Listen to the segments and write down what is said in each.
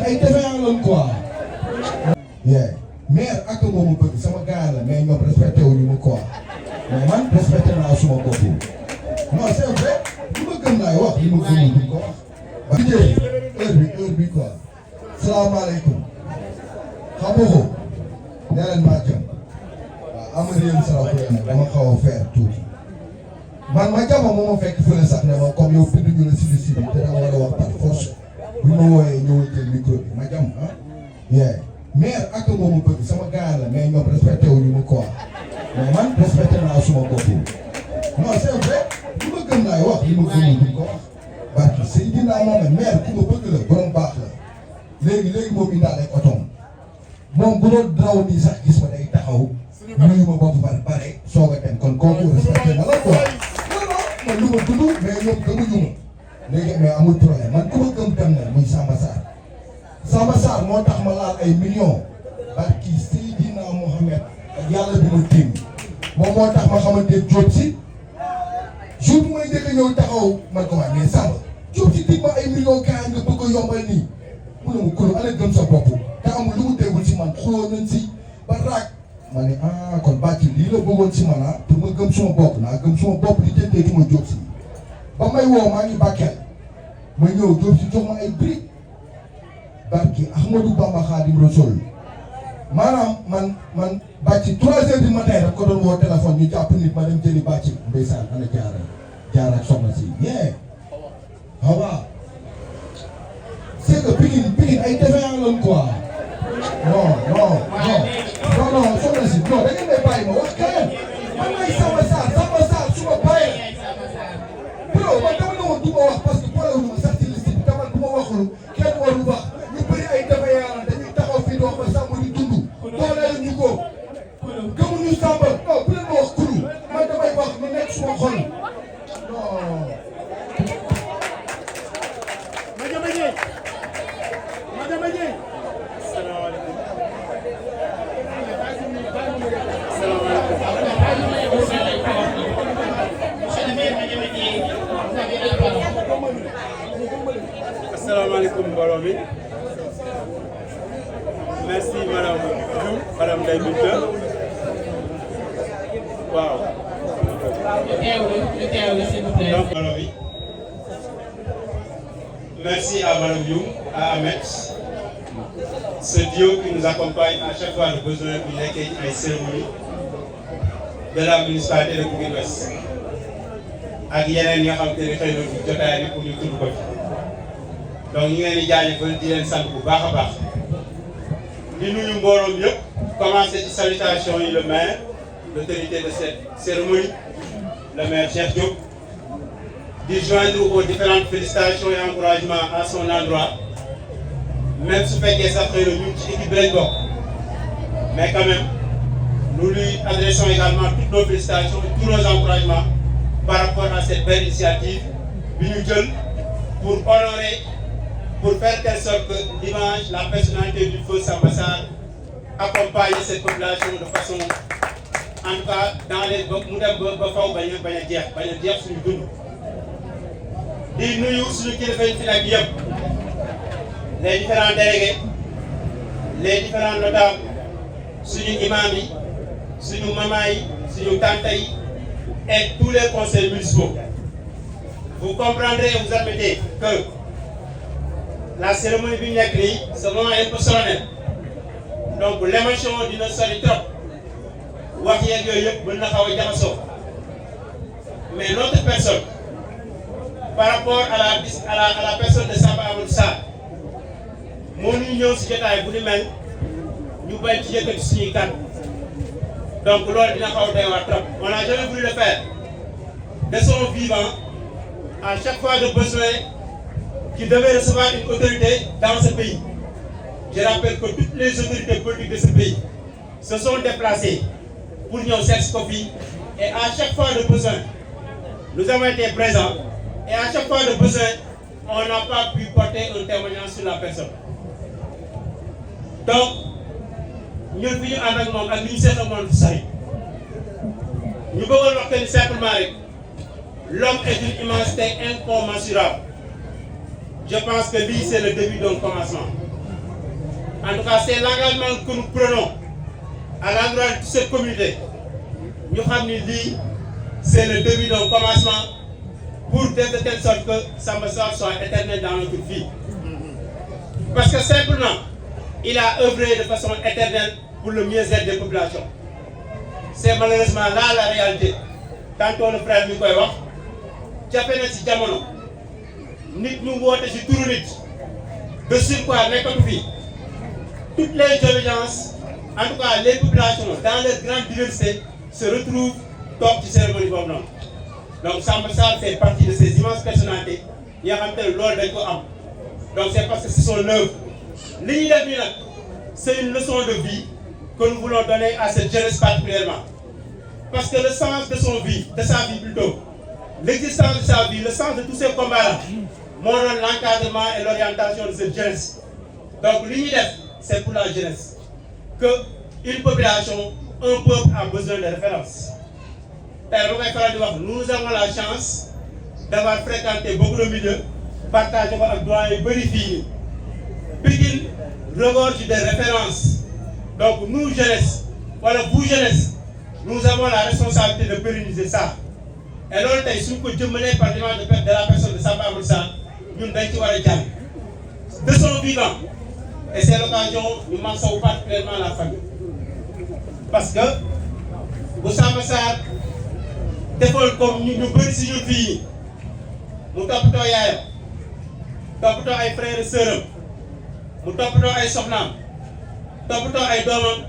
Pikine ay défaillant lañ quoi. yeah maire ak moomu bëgg sama gars la mais ñoom respecté wuñu ma quoi mais man respecté naa suma bopp non c'est vrai li ma gëm laay wax li ma gëmul duñ ko wax. ba jëlee heure bi quoi. salaamaaleykum. xam nga ko. nee leen maa jëm. waaw am na yéen sarax nag dama xaw a faire tuuti. man ma jàmm moo ma fekk fële sax ne ma comme yow binduñu la si te dama war a wax par force bu ma wooyee ñëwal jël micro bi ma jàmm ah. yeah maire ak moomu bëgg sama gars la mais ñoom respecté wuñu ma quoi mais man respecté naa suma bopp non c'est vrai li ma gëm laay wax li ma gëmul duñ ko wax. barki Seydina Mohamed maire ku ma bëgg la borom baax la léegi moom indaale ak otoom moom bu doon draw nii sax gis ma day taxaw nuyu ma bopp pare soog a dem kon kooku respecté na la quoi. man lu ma dund mais ñoom gëmuñu ma léegi mais amul problème man ku ma gëm dem na muy Samba Sarr moo tax ma laal ay millions barki Seydina Mohamed ak yàlla bi ma tiim moom moo tax ma xamante Diop si jour bu may njëkk a ñëw taxaw man ko waa mais Samba Diop si dig ma ay millions gars nga bëgg a yombal nii mu ne ma kulu ana gëm sa bopp te amul lu mu déggul si man xuloo nañ si ba raag ma ne kon bàcc lii la bëggoon si man pour ma gëm suma bopp naa gëm suma bopp di jëndee ki ma Diop si ba may woo maa ngi Bakel ma ñëw Diop si jox ma ay briques barki Ahmadou Bamba Khadim Rassoul maanaam man bàcc 3 heures du matin daf ko doon woo téléphone ñu jàpp nit ma dem jëli bàcc ndeysaan ana jaara ak soxna si yeah waaw c'est que Pikine ay défaillant lañ quoi non soxna si non da ngeen may bàyyi ma wax kenn man may Samba Sarr su ma bàyyee bro man dama ne woon du ma wax parce que problème ma sax ci liste bi te man bu ma waxul kenn warul wax ñu bëri ay défaillant la dañuy taxaw fii di wax ba Samba di dund dooleel ñu ko gëmuñu Samba non bu leen ma wax kulu man damay wax ñu nekk suma xol non. Asalaamaaleykum mbooloo mi merci madame Diouf madame Ndeye Binta waaw. donc mbooloo mi merci à madame Diouf à Ahmed ce duo qui nous accompagne à chaque fois le besoin bu nekkee ci ay cérémonie de la municipalité de Pikine Ouest ak yeneen yi nga xam te ne xëy na jotaay bi pour ñu tudd ko ci. donc ñu ngi leen di jaajëfal di leen sant bu baax a baax di nuyu mbooloom yëpp commencé ci salutation yi le maire l'autorité de cette cérémonie le maire Cheikh Diop di joindre aux différentes félicitations et encouragements à son endroit même su fekkee sax xëy na ñun ci équipe bi lañ bokk mais quand même nous lui adressons également toutes nos félicitations et tous nos encouragements par rapport à cette belle initiative bi ñu jël pour honorer. Pour faire telle sorte que l'image, la personnalité du feu Samba Sarr accompagne cette population de façon, en tout cas, dans les mu dem ba faw bañ a jeex suñu dund. di nuyu suñu kilifa yi fi nekk yëpp les différents délégués les différents notables suñu imam yi suñu maman yi suñu tante yi et tous les conseils municipaux. Vous comprendrez et vous admettez que la cérémonie bi ñu nekk nii ce moment est un peu solennel donc l'émotion dina sori trop wax yeeg yooyu yëpp mën na xaw a jaxasoo mais notre personne par rapport à la personne de Samba Amadou Sarr moo ñu ñëw si jotaay bu ni mel ñu bañ ci yëkkati suñuy kàddu donc loolu dina xaw a doy waar trop on n'a jamais voulu le faire de son vivant à chaque fois de besoin qui devait recevoir une autorité dans ce pays. Je rappelle que toutes les autorités politiques de ce pays se sont déplacées pour nous faire ce copie et à chaque fois de besoin, nous avons été présents et à chaque fois de besoin, on n'a pas pu porter un témoignage sur la personne. Donc, nous venons avec nous, avec nous, nous pouvons retenir simplement l'homme est d'une immensité incommensurable. Je pense que lui, c'est le début d'un commencement. En tout cas, c'est l'engagement que nous prenons à l'endroit de toute cette communauté. Nous savons que c'est le début d'un commencement pour de telle sorte que Samba Sarr soit éternel dans notre vie. Parce que simplement, il a œuvré de façon éternelle pour le mieux-être des populations. C'est malheureusement là la réalité. Tantôt le frère Mikoy wax, jafe na ci jamono nit ñu woote ci turu nit de surcroît nekkatu fi toutes les doléances, en tout cas les populations dans leur grande diversité se retrouvent toog ci cérémonie boobu noonu. Donc Samba Sarr fait partie de ces immenses personnalités yi nga xam te ne loolu dañ ko am. Donc c'est parce que c'est son œuvre. Li ñuy def nii nag c'est une leçon de vie que nous voulons donner à cette jeunesse particulièrement. Parce que le sens de sa vie plutôt, l'existence de sa vie, le sens de tous ces combats-là, montre l'encadrement et l'orientation de cette jeunesse. Donc l'UNIDEF, c'est pour la jeunesse. Qu'une population, un peuple a besoin de références. Nous avons la chance d'avoir fréquenté beaucoup de milieux, partagé avec droit et vérifié. Puis, regorge de références. Donc nous, jeunesse, voilà, vous, jeunesse, nous avons la responsabilité de pérenniser ça. Et l'autre, si nous mené par de la personne de Samba Sarr, nous devons de son vivant. Et c'est l'occasion, nous mentionner particulièrement la famille. Parce que, vous Samba Sarr, des fois, comme nous sommes si nous filles, nous sommes yaayam, nous ay frères et sœurs, nous sommes ay soxnaam, nous sommes ay doomam,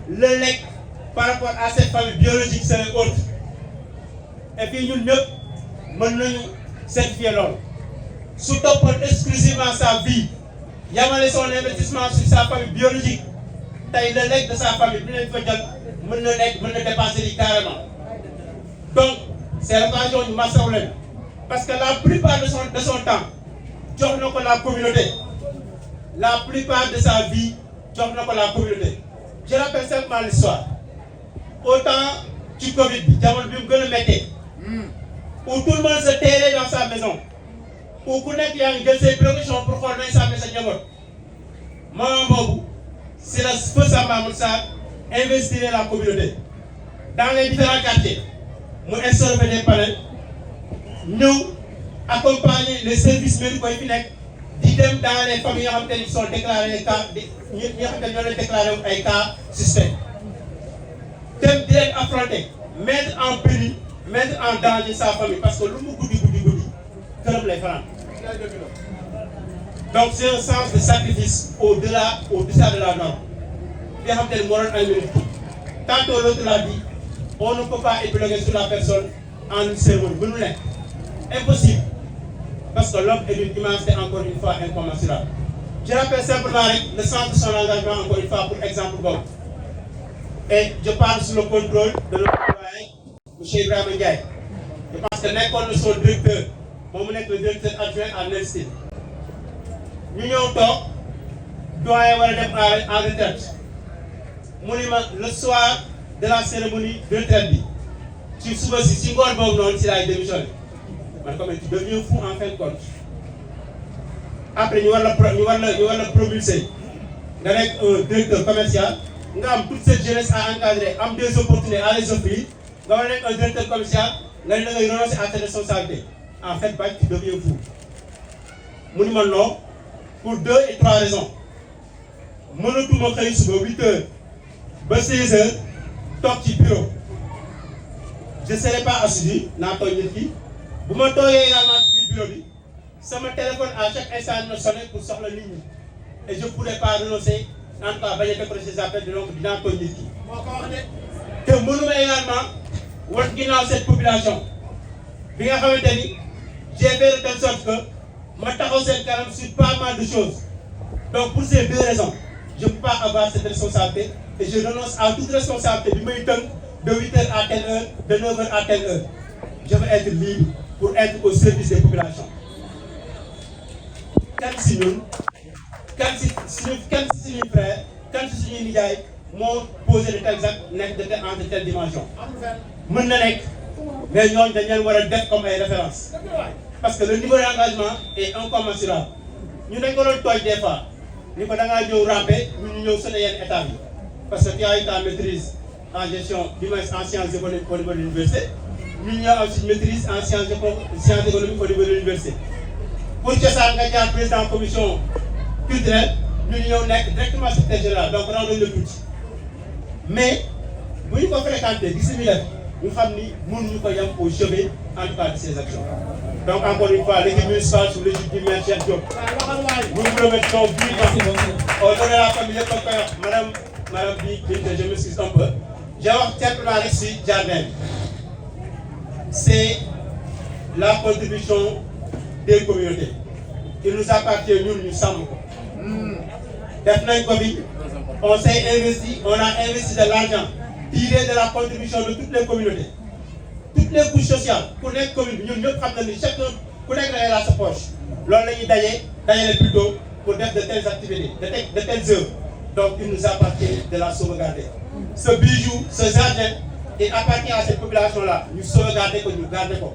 le lec par rapport à cette famille biologique serait autre. Et puis nous nous certifier l'homme. Sous exclusivement sa vie, il y a son investissement sur sa famille biologique. Le lec de sa famille, il peut dépasser carrément. Donc, c'est l'occasion de m'assurer. Parce que la plupart de son temps, Djorno la communauté. La plupart de sa vie, Djorno la communauté. Je rappelle simplement l'histoire. Autant du Covid, où tout le monde se terrait dans sa maison, où connaître qu'il y a une précautions pour former sa maison. Maman, c'est la feu Samba Sarr investir dans la communauté. Dans les différents quartiers, nous installons des panels, nous accompagnons les services médicaux d'idem dans les familles qui sont déclarées des cas suspects. Dem di leen affronter, mettre en péril, mettre en danger sa famille parce que lu mu guddi këram lay fanaan. Donc c'est un sens de sacrifice au-delà de la norme. Nga xam te ne moo doon ay minutes. Tantôt l'autre l'a dit, on ne peut pas épiloguer sur la personne en une cérémonie. Bu nu nekk impossible parce que l'homme est d'une immensité encore une fois incommensurable. Je rappelle simplement le sens de son engagement encore une fois pour exemple boobu. Et je parle sous le contrôle de notre doyen, M. Ibrahima Ndiaye. Je pense que nekkoon na son directeur, moom mu nekk le directeur adjoint à l'université. Ñu ñëw toog doyen war a dem en retraite. Mu ni ma le soir de la cérémonie de retraite bi ci suba si ngoon boobu noonu si laay démissionné. Man comme tu deviens fou en fin de compte. Après ñu war la propulser nga nekk un directeur commercial. Nous avons toute cette jeunesse à encadrer, am des opportunités à les offrir. Nous avons un directeur commercial, nous avons renoncé à cette responsabilité. En fait, tu deviens fou. Nous disons non, pour 2 et 3 raisons. Nous avons tout montré sur 8 heures, 16 heures, top du bureau. Je ne serai pas assidu dans ton équipe. Vous m'entendez également sur le bureau. Ça me téléphone à chaque instant de sonner pour sortir la ligne. Et je ne pourrais pas renoncer. En tout cas, il y a des appels de l'homme dans ton équipe. Que nous également, cette population, j'ai fait de telle sorte que je suis sur pas mal de choses. Donc, pour ces 2 raisons, je ne peux pas avoir cette responsabilité et je renonce à toute responsabilité du militant de 8h à telle heure, de 9h à telle heure. Je veux être libre pour être au service des populations. Quand si mes frères, quand si mes nijaay m'ont posé de tels actes entre telle dimension. Mën na nekk mais ñooñu dañ leen war a def comme ay références parce que le niveau d'engagement est incommensurable. Ñu dañ ko doon tooy des fois ni ko da ngaa ñëw ramper ñu ñëw sonné yenn état bi parce que tu as eu ta maîtrise en gestion du moins en sciences économiques au niveau de l'université ñu ñëw aussi maîtrise en sciences économiques au niveau de l'université pour que ça nga jaar président commission culturelle ñu ñëw nekk directement secrétaire général donc raw nañ la tuuti mais bu ñu ko fréquenté gis ñu def ñu xam ni mënuñu ko yem au chevet en tout cas de ces actions. Donc encore une fois, l'équipe municipale sous l'égide du maire Cheikh Diop, nous vous remercions vivement. Au nom de la famille, Madame Binte, je m'excuse un peu. J'ai simplement reçu Jardin. C'est la contribution des communautés. Il nous appartient, nous sommes. On s'est investi, on a investi de l'argent tiré de la contribution de toutes les communautés. Toutes les couches sociales, pour les communes, nous savons que chacun, pour les gagner à sa poche. L'on a d'ailleurs plutôt pour faire de telles activités, de telles œuvres. Donc il nous appartient de la sauvegarder. Ce bijou, ce jardin, il appartient à cette population-là. Nous sauvegarder que nous gardons.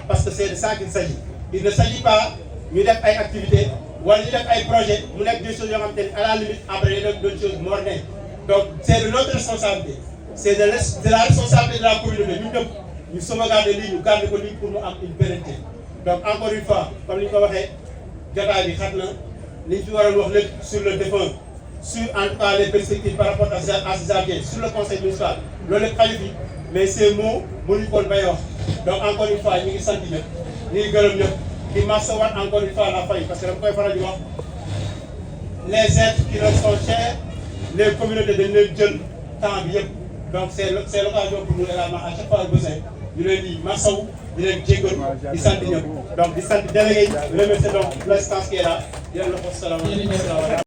Parce que c'est de ça qu'il s'agit. Il ne s'agit pas de faire des activités ou de faire des projets, nous avons des choses à la limite, après d'autres choses modernes. Donc c'est de notre responsabilité. C'est de la responsabilité de la communauté. Nous sauvegardons nous gardons pour nous avoir une pérennité. Donc encore une fois, comme nous l'avons dit, nous sur le défunt, sur en tout cas les perspectives par rapport à ces jardins, sur le conseil municipal, le qualifié, mais ces mots, nous ne pouvons pas. Donc encore une fois, nous sommes sentis, nous sommes nous marchons encore une fois à la faille, parce que les êtres qui leur sont chers, les communautés de nos jeunes, tant bien. Donc c'est l'occasion pour nous également à chaque fois besoin. Nous leur disons Massaou, nous leur disons ils sont donc ils sont délégués, remercier donc l'assistance qui est là.